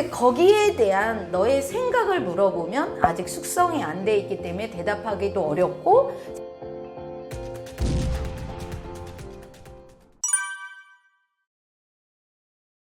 근데 거기에 대한 너의 생각을 물어보면 아직 숙성이 안 돼 있기 때문에 대답하기도 어렵고,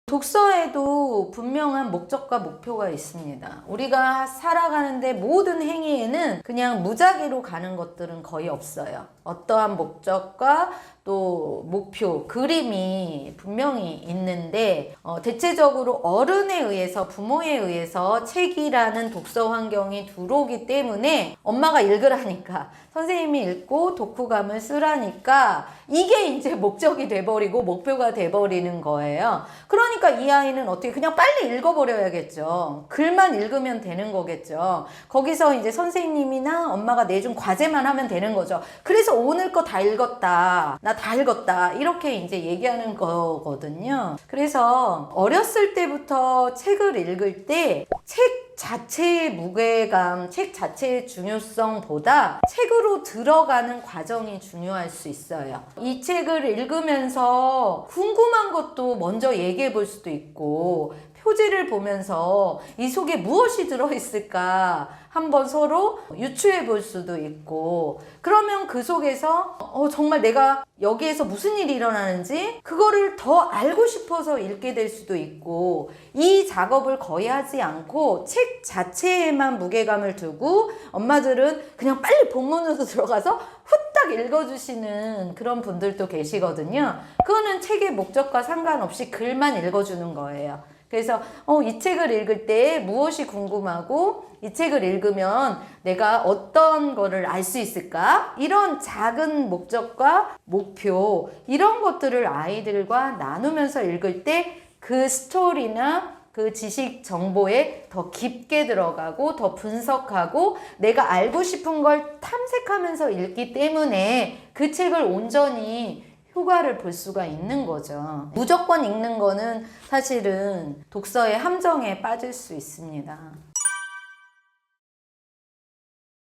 독서에도 분명한 목적과 목표가 있습니다. 우리가 살아가는데 모든 행위에는 그냥 무작위로 가는 것들은 거의 없어요. 어떠한 목적과 또 목표, 그림이 분명히 있는데 대체적으로 어른에 의해서, 부모에 의해서 책이라는 독서 환경이 들어오기 때문에 엄마가 읽으라니까, 선생님이 읽고 독후감을 쓰라니까 이게 이제 목적이 돼버리고 목표가 돼버리는 거예요. 그러니까 이 아이는 어떻게 그냥 빨리 읽어버려야겠죠. 글만 읽으면 되는 거겠죠. 거기서 이제 선생님이나 엄마가 내준 과제만 하면 되는 거죠. 그래서 오늘 거 다 읽었다, 나 다 읽었다, 이렇게 이제 얘기하는 거거든요. 그래서 어렸을 때부터 책을 읽을 때 책 자체의 무게감, 책 자체의 중요성보다 책으로 들어가는 과정이 중요할 수 있어요. 이 책을 읽으면서 궁금한 것도 먼저 얘기해 볼 수도 있고, 표지를 보면서 이 속에 무엇이 들어있을까 한번 서로 유추해 볼 수도 있고, 그러면 그 속에서 정말 내가 여기에서 무슨 일이 일어나는지 그거를 더 알고 싶어서 읽게 될 수도 있고, 이 작업을 거의 하지 않고 책 자체에만 무게감을 두고 엄마들은 그냥 빨리 본문으로 들어가서 후딱 읽어주시는 그런 분들도 계시거든요. 그거는 책의 목적과 상관없이 글만 읽어주는 거예요. 그래서 이 책을 읽을 때 무엇이 궁금하고, 이 책을 읽으면 내가 어떤 거를 알 수 있을까? 이런 작은 목적과 목표, 이런 것들을 아이들과 나누면서 읽을 때 그 스토리나 그 지식 정보에 더 깊게 들어가고 더 분석하고 내가 알고 싶은 걸 탐색하면서 읽기 때문에 그 책을 온전히 효과를 볼 수가 있는 거죠. 무조건 읽는 거는 사실은 독서의 함정에 빠질 수 있습니다.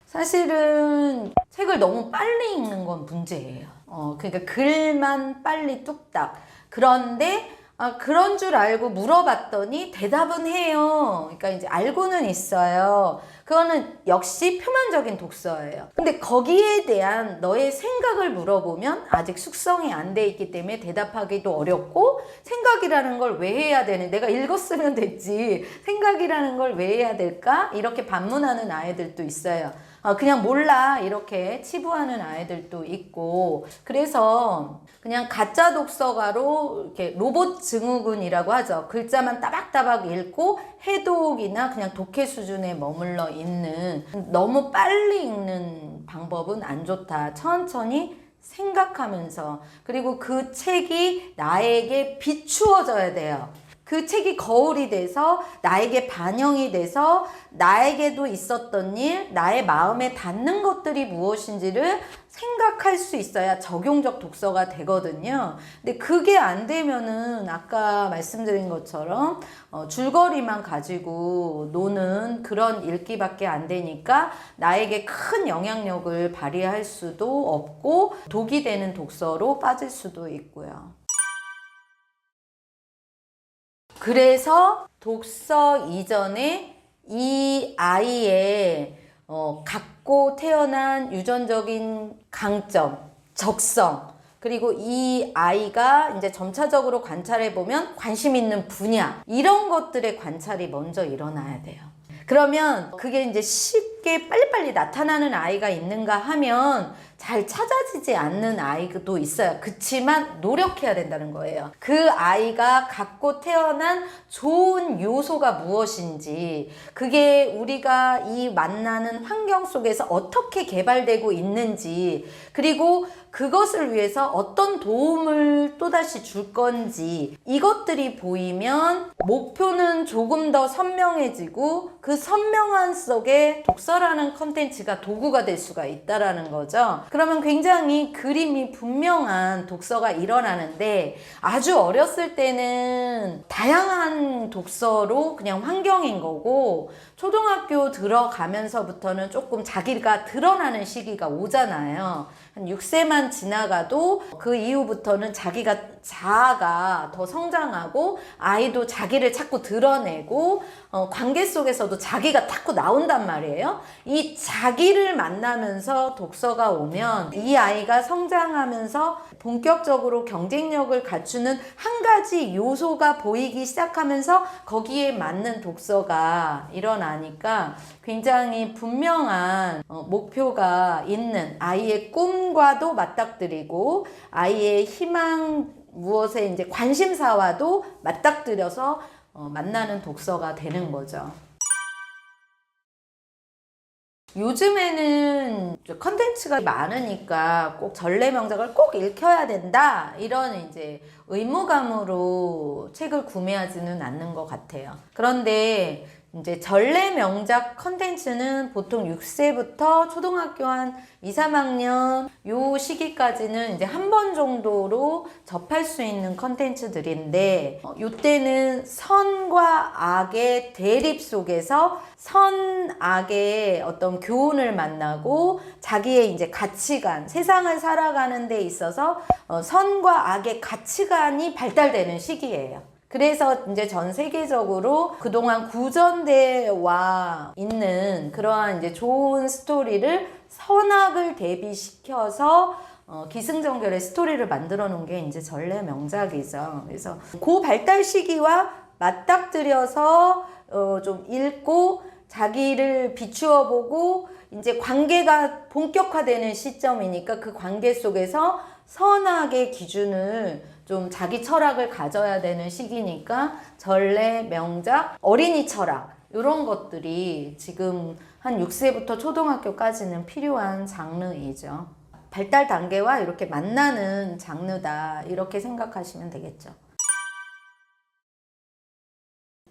사실은 책을 너무 빨리 읽는 건 문제예요. 그러니까 글만 빨리 뚝딱. 그런데 그런 줄 알고 물어봤더니 대답은 해요. 그러니까 이제 알고는 있어요. 그거는 역시 표면적인 독서예요. 근데 거기에 대한 너의 생각을 물어보면 아직 숙성이 안 돼 있기 때문에 대답하기도 어렵고, 생각이라는 걸 왜 해야 되는, 내가 읽었으면 됐지, 생각이라는 걸 왜 해야 될까? 이렇게 반문하는 아이들도 있어요. 그냥 몰라, 이렇게 치부하는 아이들도 있고, 그래서 그냥 가짜 독서가로 이렇게 로봇 증후군이라고 하죠. 글자만 따박따박 읽고 해독이나 그냥 독해 수준에 머물러 있는, 너무 빨리 읽는 방법은 안 좋다. 천천히 생각하면서, 그리고 그 책이 나에게 비추어져야 돼요. 그 책이 거울이 돼서 나에게 반영이 돼서 나에게도 있었던 일, 나의 마음에 닿는 것들이 무엇인지를 생각할 수 있어야 적용적 독서가 되거든요. 근데 그게 안 되면은 아까 말씀드린 것처럼 줄거리만 가지고 노는 그런 읽기밖에 안 되니까 나에게 큰 영향력을 발휘할 수도 없고 독이 되는 독서로 빠질 수도 있고요. 그래서 독서 이전에 이 아이의 갖고 태어난 유전적인 강점, 적성, 그리고 이 아이가 이제 점차적으로 관찰해 보면 관심 있는 분야, 이런 것들의 관찰이 먼저 일어나야 돼요. 그러면 그게 이제 쉽게 빨리빨리 나타나는 아이가 있는가 하면 잘 찾아지지 않는 아이도 있어요. 그치만 노력해야 된다는 거예요. 그 아이가 갖고 태어난 좋은 요소가 무엇인지, 그게 우리가 이 만나는 환경 속에서 어떻게 개발되고 있는지, 그리고 그것을 위해서 어떤 도움을 또다시 줄 건지, 이것들이 보이면 목표는 조금 더 선명해지고 그 선명한 속에 독서라는 컨텐츠가 도구가 될 수가 있다라는 거죠. 그러면 굉장히 그림이 분명한 독서가 일어나는데, 아주 어렸을 때는 다양한 독서로 그냥 환경인 거고, 초등학교 들어가면서부터는 조금 자기가 드러나는 시기가 오잖아요. 한 6세만 지나가도 그 이후부터는 자아가 더 성장하고 아이도 자기를 자꾸 드러내고 관계 속에서도 자기가 자꾸 나온단 말이에요. 이 자기를 만나면서 독서가 오면 이 아이가 성장하면서 본격적으로 경쟁력을 갖추는 한 가지 요소가 보이기 시작하면서 거기에 맞는 독서가 일어나니까 굉장히 분명한 목표가 있는 아이의 꿈과도 맞닥뜨리고 아이의 희망 무엇에 이제 관심사와도 맞닥뜨려서 만나는 독서가 되는 거죠. 요즘에는 컨텐츠가 많으니까 꼭 전래명작을 꼭 읽혀야 된다 이런 이제 의무감으로 책을 구매하지는 않는 것 같아요. 그런데 이제 전래명작 컨텐츠는 보통 6세부터 초등학교 한 2, 3학년 요 시기까지는 이제 한 번 정도로 접할 수 있는 컨텐츠들인데 요때는 선과 악의 대립 속에서 선악의 어떤 교훈을 만나고 자기의 이제 가치관, 세상을 살아가는 데 있어서 선과 악의 가치관이 발달되는 시기예요. 그래서 이제 전 세계적으로 그동안 구전되어 있는 그러한 이제 좋은 스토리를 선악을 대비시켜서 기승전결의 스토리를 만들어 놓은 게 이제 전래명작이죠. 그래서 그 발달 시기와 맞닥뜨려서 좀 읽고 자기를 비추어 보고 이제 관계가 본격화되는 시점이니까 그 관계 속에서 선악의 기준을 좀 자기 철학을 가져야 되는 시기니까 전래, 명작, 어린이 철학 이런 것들이 지금 한 6세부터 초등학교까지는 필요한 장르이죠. 발달 단계와 이렇게 만나는 장르다 이렇게 생각하시면 되겠죠.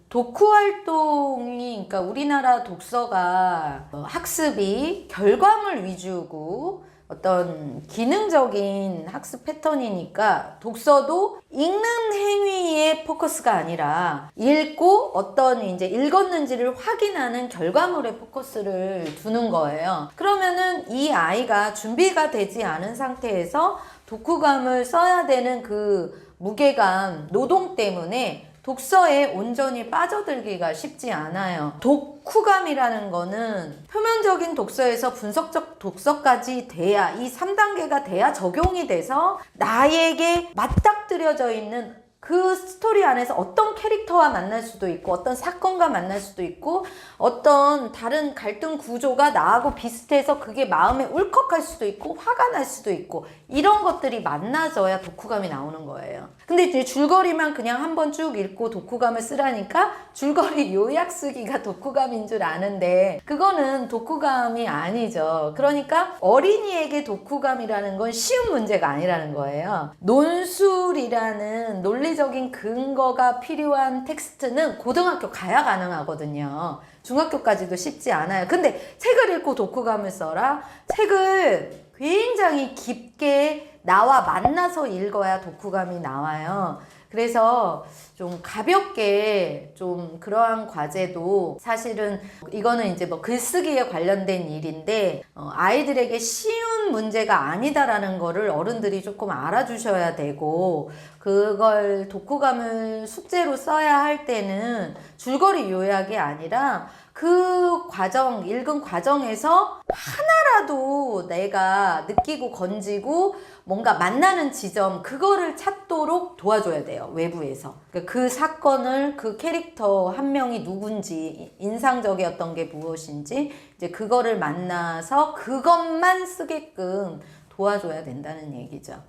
독후 활동이 그러니까 우리나라 독서가 학습이 결과물 위주고 어떤 기능적인 학습 패턴이니까 독서도 읽는 행위의 포커스가 아니라 읽고 어떤 이제 읽었는지를 확인하는 결과물에 포커스를 두는 거예요. 그러면은 이 아이가 준비가 되지 않은 상태에서 독후감을 써야 되는 그 무게감, 노동 때문에 독서에 온전히 빠져들기가 쉽지 않아요. 독후감이라는 거는 표면적인 독서에서 분석적 독서까지 돼야 이 3단계가 돼야 적용이 돼서 나에게 맞닥뜨려져 있는 그 스토리 안에서 어떤 캐릭터와 만날 수도 있고 어떤 사건과 만날 수도 있고 어떤 다른 갈등 구조가 나하고 비슷해서 그게 마음에 울컥할 수도 있고 화가 날 수도 있고 이런 것들이 만나져야 독후감이 나오는 거예요. 근데 이제 줄거리만 그냥 한번 쭉 읽고 독후감을 쓰라니까 줄거리 요약 쓰기가 독후감인 줄 아는데 그거는 독후감이 아니죠. 그러니까 어린이에게 독후감이라는 건 쉬운 문제가 아니라는 거예요. 논술이라는 논리적인 근거가 필요한 텍스트는 고등학교 가야 가능하거든요. 중학교까지도 쉽지 않아요. 근데 책을 읽고 독후감을 써라? 책을 굉장히 깊게 나와 만나서 읽어야 독후감이 나와요. 그래서 좀 가볍게 좀 그러한 과제도 사실은 이거는 이제 뭐 글쓰기에 관련된 일인데 아이들에게 쉬운 문제가 아니다라는 거를 어른들이 조금 알아주셔야 되고 그걸 독후감을 숙제로 써야 할 때는 줄거리 요약이 아니라 그 과정, 읽은 과정에서 하나라도 내가 느끼고 건지고 뭔가 만나는 지점, 그거를 찾도록 도와줘야 돼요, 외부에서. 그러니까 그 사건을, 그 캐릭터 한 명이 누군지, 인상적이었던 게 무엇인지, 이제 그거를 만나서 그것만 쓰게끔 도와줘야 된다는 얘기죠.